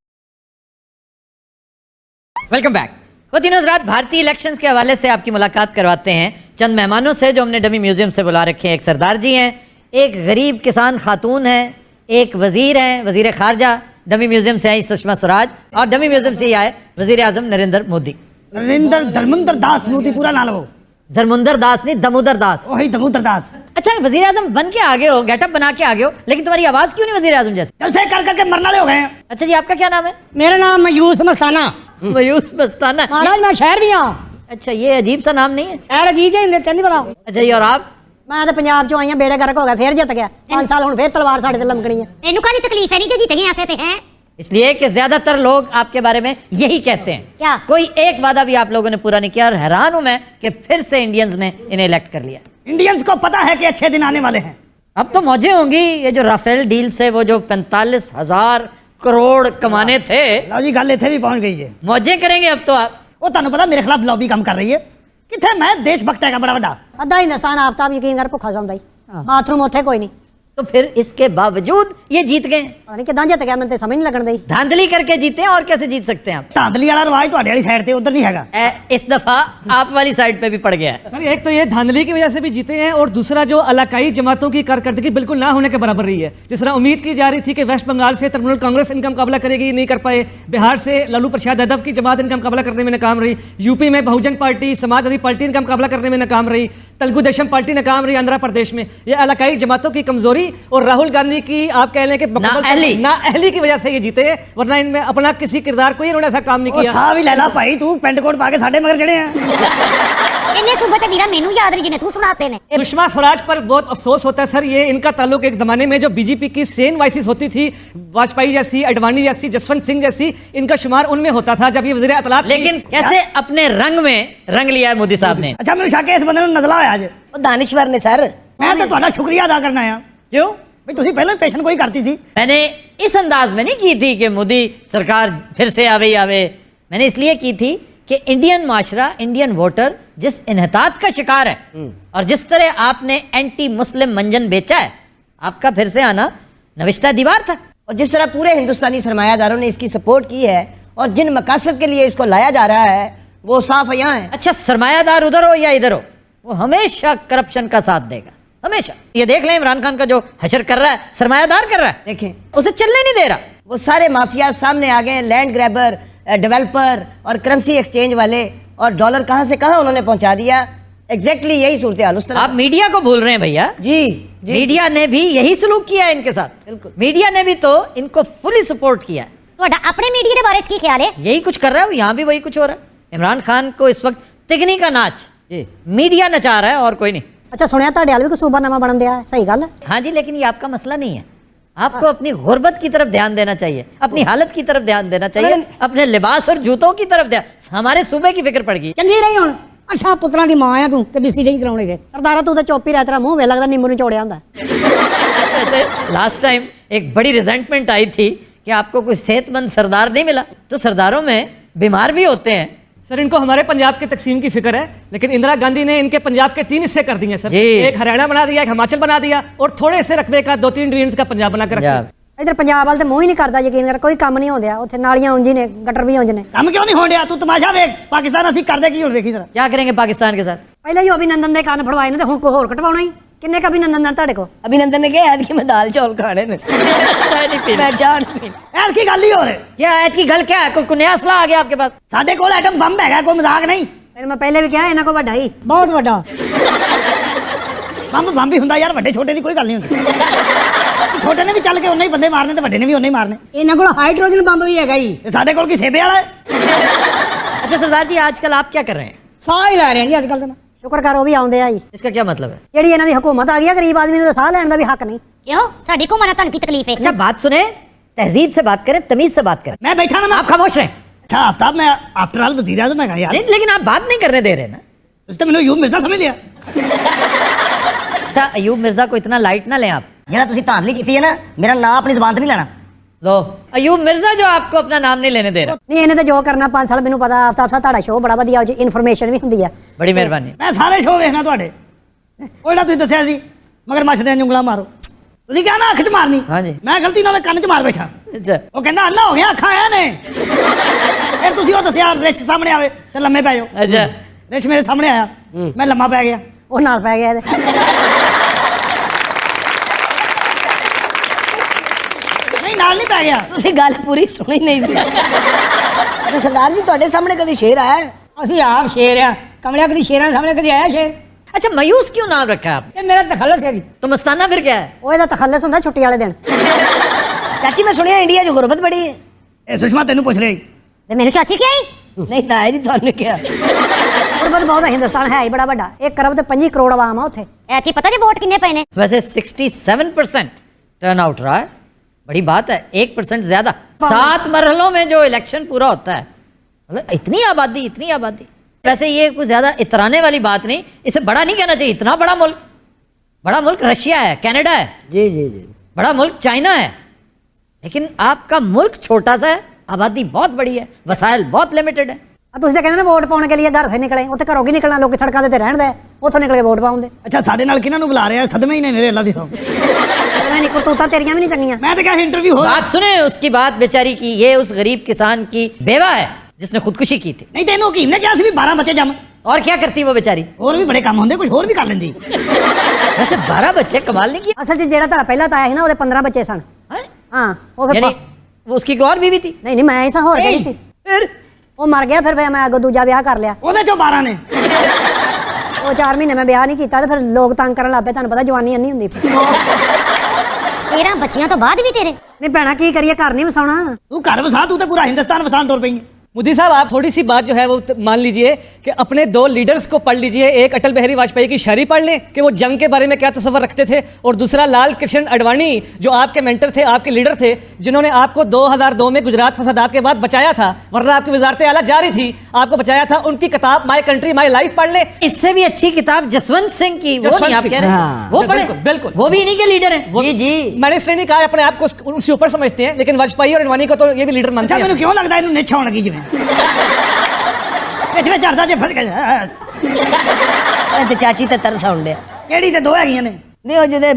Welcome back. खुद दिनों रात भारतीय इलेक्शंस के हवाले से आपकी मुलाकात करवाते हैं चंद मेहमानों से जो हमने डमी म्यूजियम से बुला रखे हैं। एक सरदार जी हैं, एक गरीब किसान खातून है, एक वजीर हैं, वजीर खारजा डमी म्यूजियम से आई सुषमा स्वराज, और डमी म्यूजियम से ही आए वजीर आजम नरेंद्र मोदी। नरेंद्र धर्मेंद्र दास मोदी पूरा नाम हो। धर्मेंद्र दास नहीं, दमोदर दास। वही दमोदर दास। अच्छा, वजीर आजम बन के आगे हो, गेटअप बना के आगे हो, लेकिन तुम्हारी आवाज क्यों नहीं वजीर आजम जैसे? जलसे कर करके मरना ले हो गए। अच्छा जी, आपका क्या नाम है? मेरा नाम मयूस मस्ताना। मयूस मस्ताना। महाराज मैं शहर भी हाँ। अच्छा, ये अजीब सा नाम नहीं है? शहर अजीब है, नहीं पता। अच्छा जी, और आप? मैं तो पंजाब चो आई हूं, बेड़े गर्क हो गया, फिर जित गया 5 साल हुण फिर तलवार साडे ते लमकनी है। तेनू कादी तकलीफ है नहीं जो जीत गए ऐसे ते हैं? इसलिए कि ज्यादातर लोग आपके बारे में यही कहते हैं। क्या? कोई एक वादा भी आप लोगों ने पूरा नहीं किया, और हैरान हूं मैं कि फिर से इंडियंस ने इन्हें इलेक्ट कर लिया। इंडियंस को पता है कि अच्छे दिन आने वाले हैं। अब तो मौजें होंगी, ये जो राफेल डील से वो जो 45,000 करोड़ कमाने थे, लो जी गल इत्थे भी पहुंच गई है। मौजें करेंगे अब तो आप। वो तुहानू पता मेरे खिलाफ लॉबी काम कर रही है। किथे मैं देशभक्त है बड़ा बड़ा अद्धा हिंदुस्तान आफ्ताब यकीन कर भुखा सौंदा ही, बाथरूम उत्थे कोई नहीं। तो फिर इसके बावजूद ये जीत गए। नहीं किदां जित गया, मैं तो समझ नहीं लगन दी। धांधली करके जीते हैं, और कैसे जीत सकते हैं आप? धांधली वाला रवाज तुहाडे वाली साइड ते उधर नहीं हैगा। इस दफा आप वाली साइड पे भी पड़ गया है। अरे एक तो ये धांधली की वजह से भी जीते हैं, और दूसरा जो इलाकाई जमातों की कारकर्दगी बिल्कुल ना होने के बराबर रही है। जिस तरह उम्मीद की जा रही थी कि वेस्ट बंगाल से तृणमूल कांग्रेस इनका मुकाबला करेगी, नहीं कर पाए। बिहार से लालू प्रसाद यादव की जमात इनका मुकाबला करने में नाकाम रही। यूपी में बहुजन पार्टी, समाजवादी पार्टी इनका मुकाबला करने में नाकाम रही। तेलुगु देशम पार्टी नाकाम रही आंध्र प्रदेश में। ये इलाकाई जमातों की कमजोरी और राहुल गांधी की आप कह लें कि नाअहली की वजह से ये जीते, वरना इनमें अपना किसी किरदार कोई इन्होंने ऐसा काम नहीं किया। सा भी लैला भाई, तू पेंट कोट पा के साडे मगर चढ़े हैं। इन्ने सूबे ते वीरा मेनू याद नहीं जिन्हें तू सुनाते ने सुषमा स्वराज पर बहुत अफसोस होता है सर। ये इनका ताल्लुक एक जमाने में जो बीजेपी की सेन वाइसिस होती थी, वाजपेयी जैसी, अडवाणी जैसी, जसवंत सिंह जैसी, इनका शुमार उनमें होता था जब ये वज़ीर अतलात। लेकिन कैसे अपने रंग में रंग लिया है मोदी साहब ने। अच्छा, मैंने शक है इस बंदे ਨੂੰ ਨਜ਼ਲਾ ਹੋਇਆ ਅੱਜ। ਉਹ ਦਾਨਿਸ਼ਵਰ ਨੇ ਸਰ। ਮੈਂ ਤਾਂ ਤੁਹਾਡਾ ਸ਼ੁਕਰੀਆ ਅਦਾ ਕਰਨਾ ਆ क्यों? ਵੀ ਤੁਸੀਂ ਪਹਿਲਾਂ ਪੇਸ਼ੈਂਟ ਕੋਈ ਕਰਤੀ ਸੀ। मैंने इस अंदाज में नहीं की थी कि मोदी सरकार फिर से आवे ही आवे। मैंने इसलिए की थी कि इंडियन माशरा, इंडियन वोटर जिस इन्हतात का शिकार है और जिस तरह आपने एंटी मुस्लिम मंजन बेचा है, आपका फिर से आना नविश्ता दीवार था। और जिस तरह पूरे हिंदुस्तानी सरमायादारों ने इसकी सपोर्ट की है और जिन मकासद के लिए इसको लाया जा रहा है वो साफ यहाँ है। अच्छा, सरमायादार उधर हो या इधर हो, वो हमेशा करप्शन का साथ देगा, हमेशा। ये देख लें, इमरान खान का जो हशर कर रहा है सरमायादार कर रहा है, देखें उसे चलने नहीं दे रहा। वो सारे माफिया सामने आ गए, लैंड ग्रैबर, डेवलपर और करेंसी एक्सचेंज वाले, और डॉलर कहाँ से कहाँ उन्होंने पहुंचा दिया। एग्जैक्टली यही सूरत हाल उस तरह। आप मीडिया को भूल रहे हैं भैया। जी मीडिया ने भी यही सलूक किया है इनके साथ। बिल्कुल। मीडिया ने भी तो इनको फुली सपोर्ट किया है। ਤੁਹਾਡਾ ਆਪਣੇ ਮੀਡੀਆ ਦੇ ਬਾਰੇ ਚ ਕੀ ਖਿਆਲ ਹੈ? यही कुछ कर रहा है, यहाँ भी वही कुछ हो रहा है। इमरान खान को इस वक्त तिगनी का नाच मीडिया नचा रहा है और कोई नहीं। ਅੱਛਾ ਸੁਣਿਆ ਤੁਹਾਡੇ ਵਾਲ ਵੀ ਕੋਈ ਸੂਬਾ ਨਵਾਂ ਬਣਨ ਦਿਆ ਹੈ, ਸਹੀ ਗੱਲ ਹੈ? हाँ जी, लेकिन ये आपका मसला नहीं है। आपको अपनी गुर्बत की तरफ ध्यान देना चाहिए, अपनी हालत की तरफ ध्यान देना चाहिए, अपने लिबास और जूतों की तरफ ध्यान। हमारे सूबे की फिक्र पड़ गई। ਚੰਗੀ ਰਹੀ ਹੁਣ। ਅੱਛਾ ਪੁੱਤਰਾਂ ਦੀ ਮਾਂ ਆ ਤੂੰ ਤੇ ਬਿਸਤੀ ਨਹੀਂ ਕਰਾਉਣੀ ਸੀ। ਸਰਦਾਰਾ ਤੂੰ ਤਾਂ ਚੁੱਪ ਹੀ ਰਹਿ, ਤੇਰਾ ਮੂੰਹ ਵੇ ਲੱਗਦਾ ਨਿੰਬੂ ਨਿਚੋੜਿਆ ਹੁੰਦਾ। वैसे लास्ट टाइम एक बड़ी रिजेंटमेंट आई थी कि आपको कोई सेहतमंद सरदार नहीं मिला, तो सरदारों में बीमार भी होते हैं। सर इनको हमारे पंजाब की तकसीम की फिक्र है, लेकिन इंदिरा गांधी ने इनके पंजाब के 3 हिस्से कर दिए सर। जी। एक हरियाणा बना दिया, एक हिमाचल बना दिया, और थोड़े से रकबे का 2-3 डिवीजन का पंजाब बना कर रखा। ਇਧਰ ਪੰਜਾਬ ਵਾਲ ਤੇ ਮੂੰਹ ਹੀ ਨਹੀਂ ਕਰਦਾ ਯਕੀਨ ਕਰ, ਕੋਈ ਕੰਮ ਨਹੀਂ ਹੁੰਦਿਆ ਉੱਥੇ। ਨਾਲੀਆਂ ਉਂਝ ਹੀ ਨੇ, ਗਟਰ ਵੀ ਉਂਝ ਨੇ। ਕੰਮ ਕਿਉਂ ਨਹੀਂ ਹੋਣ ਡਿਆ? ਤੂੰ ਤਮਾਸ਼ਾ ਵੇਖ, ਪਾਕਿਸਤਾਨ ਅਸੀਂ ਕਰਦੇ ਕੀ ਹੁਣ ਵੇਖੀ ਜ਼ਰਾ। क्या करेंगे पाकिस्तान के साथ? ਪਹਿਲਾਂ ਹੀ ਅਭਿਨੰਦਨ ਦੇ ਕੰਨ ਫੜਵਾਏ ਨੇ ਤੇ ਹੁਣ ਕੋਈ ਹੋਰ ਕਟਵਾਉਣਾ ਹੀ। ਕਿੰਨੇ ਕ ਅਭਿਨੰਦਨ ਨਾਲ ਤੁਹਾਡੇ ਕੋ? अभिनंदन ने कहा कि मैं दाल चौल खाने ने चाय नहीं पीनी। मैं चाह नहीं पीनी। ਐਰ ਕੀ ਗੱਲ ਹੀ ਹੋ ਰਹੀ। क्या ऐत की गल क्या है? कोई नया असला आ गया आपके पास? ਸਾਡੇ ਕੋਲ ਐਟਮ ਬੰਬ ਹੈਗਾ, ਕੋਈ ਮਜ਼ਾਕ ਨਹੀਂ। ਫਿਰ ਮੈਂ ਪਹਿਲੇ ਵੀ ਕਿਹਾ ਇਹਨਾਂ ਕੋ ਵੱਡਾ ਹੀ, ਬਹੁਤ ਵੱਡਾ। ਬੰਬ ਹੀ ਹੁੰਦਾ ਯਾਰ, ਵੱਡੇ ਛੋਟੇ ਦੀ ਕੋਈ ਗੱਲ ਨਹੀਂ ਹੁੰਦੀ। ਛੋਟੇ ਨੇ ਵੀ ਚੱਲ ਕੇ ਉਹਨੇ ਹੀ ਬੰਦੇ ਮਾਰਨੇ ਤੇ ਵੱਡੇ ਨੇ ਵੀ ਉਹਨੇ ਹੀ ਮਾਰਨੇ। ਇਹਨਾਂ ਕੋਲ ਹਾਈਡਰੋਜਨ ਬੰਬ ਵੀ ਹੈਗਾ ਹੀ। ਤੇ ਸਾਡੇ ਕੋਲ ਕੀ ਸੇਬੇ ਵਾਲਾ ਹੈ? अच्छा सरदार जी, आजकल आप क्या कर रहे हैं? ਸਾਹ ਹੀ ਲੈ ਰਹੇ ਜੀ ਅੱਜ ਕੱਲ ਤਾਂ। ਸ਼ੁਕਰ ਕਰ ਉਹ ਵੀ ਆਉਂਦੇ ਆ ਜੀ। इसका क्या मतलब है? ਜਿਹੜੀ ਇਹਨਾਂ ਦੀ ਹਕੂਮਤ ਆ ਗਈ ਆ, ਗਰੀਬ ਆਦਮੀ ਨੂੰ ਸਾਹ ਲੈਣ ਦਾ ਵੀ ਹੱਕ ਨਹੀਂ। ਕਿਉਂ? ਸਾਡੀ ਕੋ ਮਨਾ ਤੁਹਾਨੂੰ ਕੀ ਤਕਲੀਫ ਹੈ? अच्छा बात सुने, तहजीब से बात करें, तमीज से बात करें। ਮੈਂ ਬੈਠਾ ਨਾ। आप खामोश रहें। अच्छा आफ्ताब, मैं आफ्टर ऑल वजीर आजम है यार। नहीं, लेकिन आप बात नहीं करने दे रहे ना। उस तो मैंने यूब मिर्जा समझ लिया। अच्छा, अयूब मिर्जा को इतना लाइट ना लें आप। ਜਿਹੜਾ ਤੁਸੀਂ ਧਾਂਦਲੀ ਕੀਤੀ ਹੈ ਨਾ, ਮੇਰਾ ਨਾਂ ਆਪਣੀ ਜ਼ੁਬਾਨ ਤੇ ਨਹੀਂ ਲੈਣਾ। लो, अयूब मिर्जा जो आपको अपना नाम नहीं लेने दे रहा। ਨਹੀਂ ਇਹਨੇ ਤਾਂ ਜੋ ਕਰਨਾ 5 ਸਾਲ ਮੈਨੂੰ ਪਤਾ। ਆਫਤਾਬ ਸਾਹਿਬ ਤੁਹਾਡਾ ਸ਼ੋਅ ਬੜਾ ਵਧੀਆ, ਉਹ 'ਚ ਇਨਫੋਰਮੇਸ਼ਨ ਵੀ ਹੁੰਦੀ ਆ। बड़ी मेहरबानी। ਮੈਂ ਸਾਰੇ ਸ਼ੋਅ ਵੇਖਣਾ ਤੁਹਾਡੇ। ਉਹ ਜਿਹੜਾ ਤੁਸੀਂ ਦੱਸਿਆ ਸੀ ਮਗਰ ਮੱਛ ਦੇ ਉਂਗਲਾਂ ਮਾਰੋ, ਤੁਸੀਂ ਕਿਹਾ ਨਾ ਅੱਖ 'ਚ ਮਾਰਨੀ। ਹਾਂਜੀ। ਮੈਂ ਗਲਤੀ ਨਾਲ ਕੰਨ 'ਚ ਮਾਰ ਬੈਠਾ। अच्छा, ਉਹ ਕਹਿੰਦਾ ਅੰਨਾ ਹੋ ਗਿਆ, ਅੱਖਾਂ ਆਇਆ ਨੇ। ਫਿਰ ਤੁਸੀਂ ਉਹ ਦੱਸਿਆ ਰਿਚ ਸਾਹਮਣੇ ਆਵੇ ਤੇ ਲੰਮੇ ਪੈ ਜਾਓ। अच्छा। ਰਿਚ ਮੇਰੇ ਸਾਹਮਣੇ ਆਇਆ, ਮੈਂ ਲੰਮਾ ਪੈ ਗਿਆ। ਉਹ ਨਾਲ ਪੈ ਗਿਆ ਇਹਦੇ। ਨਹੀਂ ਨਾਲ ਨਹੀਂ ਪੈ ਗਿਆ। ਤੁਸੀਂ ਗੱਲ ਪੂਰੀ ਸੁਣੀ ਨਹੀਂ ਸੀ। ਤੇ ਸਰਦਾਰ ਜੀ ਤੁਹਾਡੇ ਸਾਹਮਣੇ ਕਦੀ ਸ਼ੇਰ ਆਇਆ ਹੈ? ਅਸੀਂ ਆਪ ਸ਼ੇਰ ਆ ਕਮਲਿਆ, ਕਦੀ ਸ਼ੇਰਾਂ ਦੇ ਸਾਹਮਣੇ ਕਦੀ ਆਇਆ ਸ਼ੇਰ? अच्छा मायूस क्यों नाम रखा है आपने? ਇਹ ਮੇਰਾ ਤਖੱਲਸ ਹੈ ਜੀ। तो मस्ताना फिर क्या है? ਉਹ ਇਹਦਾ ਤਖੱਲਸ ਹੁੰਦਾ ਛੁੱਟੀ ਵਾਲੇ ਦਿਨ। ਚਾਚੀ ਮੈਂ ਸੁਣਿਆ ਇੰਡੀਆ 'ਚ ਗੁਰਬਤ ਬੜੀ ਹੈ। ਇਹ ਸੁਸ਼ਮਾ ਤੈਨੂੰ ਪੁੱਛ ਰਹੀ। ਤੇ ਮੈਨੂੰ ਚਾਚੀ ਕੀ ਆਈ? ਨਹੀਂ ਤਾਂ ਜੀ ਤੁਹਾਨੂੰ ਕਿਹਾ। ਗੁਰਬਤ ਬਹੁਤ ਹੈ, ਹਿੰਦੁਸਤਾਨ ਹੈ ਹੀ ਬੜਾ ਵੱਡਾ। 1 ਕਰੋੜ ਤੇ 25 ਕਰੋੜ ਆਵਾਮ ਆ ਉੱਥੇ। ਐਤੀ ਪਤਾ ਜੀ ਵੋਟ ਕਿੰਨੇ ਪਏ ਨੇ? वैसे 67% टर्न आउट रहा है। बड़ी बात है, 1% ज्यादा। 7 मरहलों में जो इलेक्शन पूरा होता है, मतलब इतनी आबादी, इतनी आबादी। वैसे ये कुछ ज्यादा इतराने वाली बात नहीं, इसे बड़ा नहीं कहना चाहिए। इतना बड़ा मुल्क रशिया है, कनाडा है, जी जी जी। बड़ा मुल्क चाइना है, लेकिन आपका मुल्क छोटा सा है, आबादी बहुत बड़ी है, वसाइल बहुत लिमिटेड है। ਆ ਤੁਸੀਂ ਤਾਂ ਕਹਿੰਦੇ ਨੇ ਵੋਟ ਪਾਉਣ ਕੇ ਲਈ ਘਰ ਸੇ ਨਿਕਲੇ, ਉੱਥੇ ਘਰੋਂ ਕੀ ਨਿਕਲਣਾ, ਲੋਕੀ ਸੜਕਾਂ ਦੇ ਤੇ ਰਹਿਣ ਦੇ, ਉੱਥੋਂ ਨਿਕਲ ਕੇ ਵੋਟ ਪਾਉਂਦੇ। ਅੱਛਾ ਸਾਡੇ ਨਾਲ ਕਿਹਨਾਂ ਨੂੰ ਬੁਲਾ ਰਿਹਾ? ਸਦਮੇ ਹੀ ਨੇ ਨੇਰੇ ਅੱਲਾ ਦੀ ਸੌ। ਮੈਂ ਨਹੀਂ, ਕਰਤੂਤਾਂ ਤੇਰੀਆਂ ਵੀ ਨਹੀਂ ਚੰਗੀਆਂ। ਮੈਂ ਤਾਂ ਕਿਹਾ ਇੰਟਰਵਿਊ ਹੋ। बात सुने उसकी बात बेचारी की। ये उस गरीब किसान की बेवा है जिसने खुदकुशी की थी। ਨਹੀਂ ਤੈਨੂੰ ਹਕੀਮ ਨੇ ਕਿਹਾ ਸੀ ਵੀ 12 ਬੱਚੇ ਜੰਮ। और क्या करती वो बेचारी? ਹੋਰ ਵੀ ਬੜੇ ਕੰਮ ਹੁੰਦੇ, ਕੁਝ ਹੋਰ ਵੀ ਕਰ ਲੈਂਦੀ। वैसे 12 बच्चे कमाल नहीं किया। ਅਸਲ 'ਚ ਜਿਹੜਾ ਤੁਹਾਡਾ ਪਹਿਲਾਂ ਤਾਂ ਆਇਆ ਸੀ ਨਾ, ਉਹਦੇ 15 ਬੱਚੇ ਸਨ। हैं? ਹਾਂ ਉਹ ਫਿਰ यानी वो उसकी कोई और बीवी थी? ਨਹੀਂ ਨਹੀਂ, ਮੈਂ ਹੀ ਸਾਂ, ਹੋਰ ਕਿਹੜੀ ਸੀ। फिर ਉਹ ਮਰ ਗਿਆ, ਫਿਰ ਮੈਂ ਅੱਗੋਂ ਦੂਜਾ ਵਿਆਹ ਕਰ ਲਿਆ। ਉਹਦੇ ਚੋਂ 12 ਨੇ। ਉਹ 4 ਮਹੀਨੇ ਮੈਂ ਵਿਆਹ ਨਹੀਂ ਕੀਤਾ ਤੇ ਫਿਰ ਲੋਕ ਤੰਗ ਕਰਨ ਲੱਗ ਪਏ। ਤੁਹਾਨੂੰ ਪਤਾ ਜਵਾਨੀ ਇੰਨੀ ਹੁੰਦੀ। 13 ਬੱਚਿਆਂ ਤੋਂ ਬਾਅਦ ਵੀ ਤੇਰੇ? ਨਹੀਂ ਭੈਣਾ ਕੀ ਕਰੀਏ, ਘਰ ਨਹੀਂ ਵਸਾਉਣਾ। ਤੂੰ ਘਰ ਵਸਾ, ਤੂੰ ਤਾਂ ਪੂਰਾ ਹਿੰਦੁਸਤਾਨ ਵਸਾਣ ਤੁਰ ਪਈ। मोदी साहब आप थोड़ी सी बात जो है वो मान लीजिए कि अपने दो लीडर्स को पढ़ लीजिए। एक अटल बिहारी वाजपेयी की शायरी पढ़ लें कि वो जंग के बारे में क्या तस्वर रखते थे, और दूसरा लाल कृष्ण आडवाणी जो आपके मेंटर थे, आपके लीडर थे, जिन्होंने आपको 2002 में गुजरात फसादात के बाद बचाया था, वरना आपकी वजारत आला जारी थी, आपको बचाया था। उनकी किताब माई कंट्री माई लाइफ पढ़ लें। इससे भी अच्छी किताब जसवंत सिंह की, वो जसवंत नहीं आप सिंह, कह रहे हाँ। वो पढ़े, बिल्कुल। वो भी इन्हीं के लीडर हैं। जी जी मैंने इसलिए नहीं कहा अपने आप को उनसे ऊपर समझते हैं, लेकिन वाजपेयी और आडवाणी को तो ये भी लीडर मानते हैं। मैंने क्यों लगता है इन्होंने निछा होने की जिवें इतने चढ़दा जे फस गया ते चाची ते तरस आउंड है केड़ी ते दो हैगियां ने नहीं हो जदे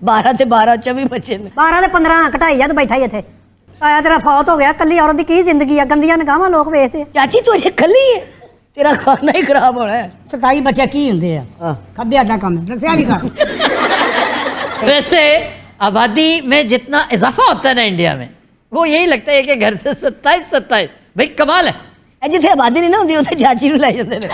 12 ते 12 24 बच्चे ने 12 ਤੇ 15 ਘਟਾਈ ਜਾ ਤੂੰ ਬੈਠਾ ਹੀ ਇੱਥੇ ਆਇਆ ਤੇਰਾ ਫੌਤ ਹੋ ਗਿਆ ਕੱਲੀ ਔਰਤ ਦੀ ਕੀ ਜ਼ਿੰਦਗੀ ਆ ਗੰਦੀਆਂ ਨਿਗਾਹਾਂ ਲੋਕ ਵੇਖਦੇ चाची तू अजे खली है तेरा खाना ही खराब होना है 27 ਬੱਚੇ ਕੀ ਹੁੰਦੇ ਆ ਖੱਬਿਆ ਦਾ ਕੰਮ ਦੱਸਿਆ ਨਹੀਂ ਕਰ वैसे आबादी में जितना इजाफा होता है ना इंडिया में, वो यही लगता है कि घर से 27 भाई कमाल है। जिथे आबादी नहीं ना होंदी उथे चाची नूं लै जांदे ने।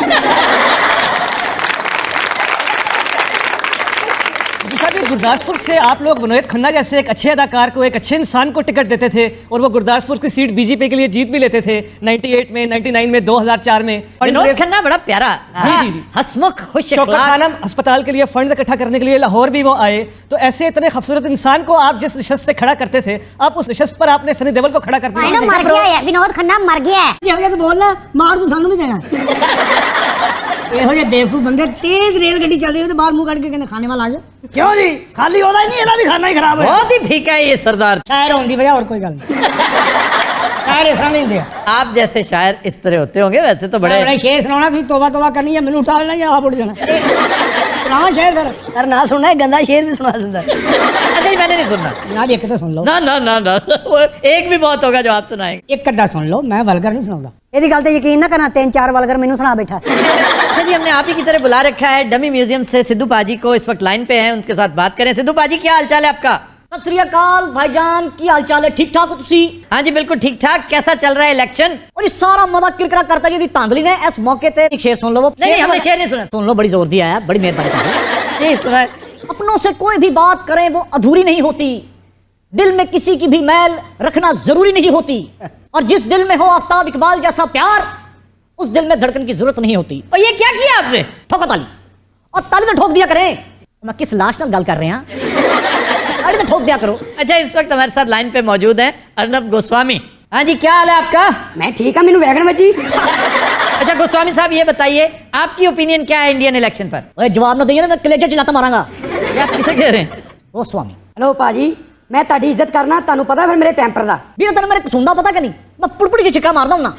गुरदासपुर से आप लोग विनोद खन्ना जैसे एक अच्छे अदाकार को, एक अच्छे इंसान को टिकट देते थे, और वो गुरदासपुर की सीट बीजेपी के लिए जीत भी लेते थे 98 में, 99 में, 2004 में। विनोद खन्ना बड़ा प्यारा, जी जी जी, हंसमुख, खुश शौकत अखलाक। खानम अस्पताल के लिए फंड इकट्ठा करने के लिए लाहौर भी वो आए। तो ऐसे इतने खूबसूरत इंसान को आप जिस नशस्त से खड़ा करते थे, आप उस नशस्त पर आपने सनी देओल को खड़ा कर भाई ना दिया। मर गया है, विनोद खन्ना मर गया है। ਜੇ ਅਗੇ ਤੂੰ ਬੋਲਣਾ ਮਾਰ ਤੂੰ ਸਾਨੂੰ ਵੀ ਦੇਣਾ ਇਹੋ ਜਿਹੇ ਬੇਵਕੂਫ ਬੰਦੇ ਤੇਜ਼ ਰੇਲ ਗੱਡੀ ਚੱਲ ਰਹੀ ਹੈ ਤੇ ਬਾਹਰ ਮੂੰਹ ਕੱਢ ਕੇ ਕਹਿੰਦੇ ਖਾਣੇ ਵਾਲਾ ਆ ਗਿਆ क्यों जी खाली होदा ही नहीं ਇਹਦਾ ਵੀ ਖਾਣਾ ਹੀ ਖਰਾਬ है बहुत ही फीका है ये सरदार। ਸ਼ਾਇਰ ਹੋਣ ਦੀ ਵਜ੍ਹਾ ਹੋਰ ਕੋਈ ਗੱਲ ਨਹੀਂ ਸ਼ਾਇਰ ਇਸ ਤਰ੍ਹਾਂ ਨਹੀਂ ਹੁੰਦੇ आप जैसे शायर इस तरह होते होंगे, वैसे तो बड़े ਬੜੇ ਸ਼ੇਰ ਸੁਣਾਉਣਾ ਤੁਸੀਂ ਤੋਬਾ ਤੋਬਾ ਕਰਨੀ ਹੈ ਮੈਨੂੰ ਉਠਾ ਲੈਣਾ ਜਾਂ ਆਪ ਉੱਡ ਜਾਣਾ ਸੁਣਾਵਾ ਸ਼ੇਰ ਫਿਰ पर ना सुनना है गंदा शेर भी सुना सकता है। अच्छा जी, मैंने नहीं सुनना। ਜਨਾਬ ਇੱਕ ਤਾਂ ਸੁਣ ਲਓ ना ना ना ना वो एक भी बहुत होगा जो आप सुनाएंगे। ਇੱਕ ਅੱਧਾ ਸੁਣ ਲਓ ਮੈਂ ਵਲਗਰ ਨਹੀਂ ਸੁਣਾਉਂਦਾ ਇਹਦੀ ਗੱਲ ਤੇ ਯਕੀਨ ਨਾ ਕਰਨਾ 3-4 ਵਲਗਰ ਮੈਨੂੰ ਸੁਣਾ ਬੈਠਾ अच्छा जी, हमने आप ही की तरह बुला रखा है डमी म्यूजियम से सिद्धू पाजी को, इस वक्त लाइन पे हैं, उनके साथ बात करें। सिद्धू पाजी, क्या हालचाल है आपका? ਸਤਿ ਸ੍ਰੀ ਅਕਾਲ ਭਾਈਜਾਨ ਕੀ ਹਾਲ ਚਾਲ ਹੈ ਠੀਕ ਠਾਕ ਹੋ ਤੁਸੀਂ हाँ जी बिल्कुल ठीक ठाक। कैसा चल रहा है इलेक्शन? और ये सारा मजा किरकिरा करता जी धांधली ने इस मौके पे एक शेर सुन लो वो नहीं हमने शेर नहीं सुना। सुन लो बड़ी जोर दिया है बड़ी मेहरबानी जी सुना है। अपनों से कोई भी बात करें वो अधूरी नहीं होती, दिल में किसी की भी मैल रखना जरूरी नहीं होती, और जिस दिल में हो आफ्ताब इकबाल जैसा प्यार उस दिल में धड़कन की जरूरत नहीं होती। और ये क्या किया आपने? ठोको ताली, और ताली तो ठोक दिया करें। मैं किस लाश नाल गल कर रहे हैं, ताली तो ठोक दिया करो। अच्छा, इस वक्त हमारे साथ लाइन पे मौजूद है अर्नब गोस्वामी। हाँ जी, क्या हाल है आपका? मैं ठीक है मैनू वैगन बची अच्छा गोस्वामी साहब, ये बताइए आपकी ओपिनियन क्या है इंडियन इलेक्शन पर? ओए जवाब ना देंगे ना मैं कलेजे चिल्लाता मारांगा। ये आप किसे कह रहे हैं? गोस्वामी हेलो पाजी मैं ताड़ी इज्जत करना तानू पता फिर मेरे टेंपर दा भी तेरे मेरे सुनदा पता कि नहीं, मैं पुड़पुड़ी की चिक्का मारदा हूं ना।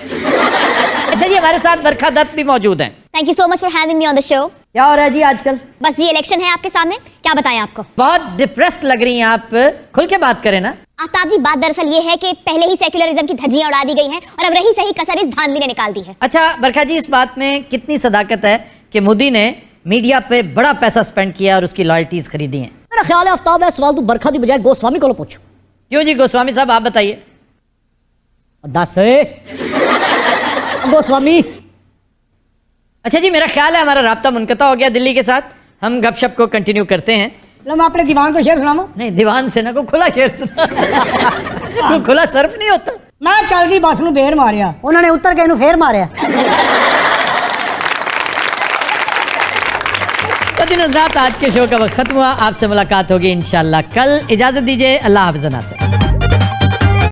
अच्छा जी, हमारे साथ बरखा दत्त भी मौजूद हैं। Thank you so much for having me on the show. क्या हो रहा है जी आजकल? बस ये इलेक्शन है आपके सामने, क्या बताएं आपको। बहुत डिप्रेस्ड लग रही हैं आप, खुल के बात करें ना। आफ्ताब जी, बात दरअसल ये है कि पहले ही सेक्युलरिज्म की धज्जियां उड़ा दी गई हैं और अब रही सही कसर इस धांधली ने निकाल दी है। अच्छा बरखा जी, इस बात में कितनी सदाकत है कि मोदी ने मीडिया पे बड़ा पैसा स्पेंड किया और उसकी लॉयल्टीज खरीदी हैं? मेरा ख्याल है आफ्ताब है सवाल तू बरखा की बजाय गोस्वामी को पूछ। क्यों जी गोस्वामी साहब, आप बताइए। दस गोस्वामी। अच्छा जी, मेरा ख्याल है हमारा राब्ता मुनक़ता हो गया दिल्ली के साथ, हम गपशप को कंटिन्यू करते हैं। लो मैं अपने दीवान को शेर सुनाऊं नहीं, दीवान से ना को खुला शेर सुना को खुला सर्फ नहीं होता। मैं चल दी बस नू बेर मारिया उन्होंने उत्तर के इन्हू फेर मारिया। तो दिन हज़रात, आज के शो का वक्त खत्म हुआ। आपसे मुलाकात होगी इंशाल्लाह कल। इजाजत दीजिए, अल्लाह हाफ़िज़।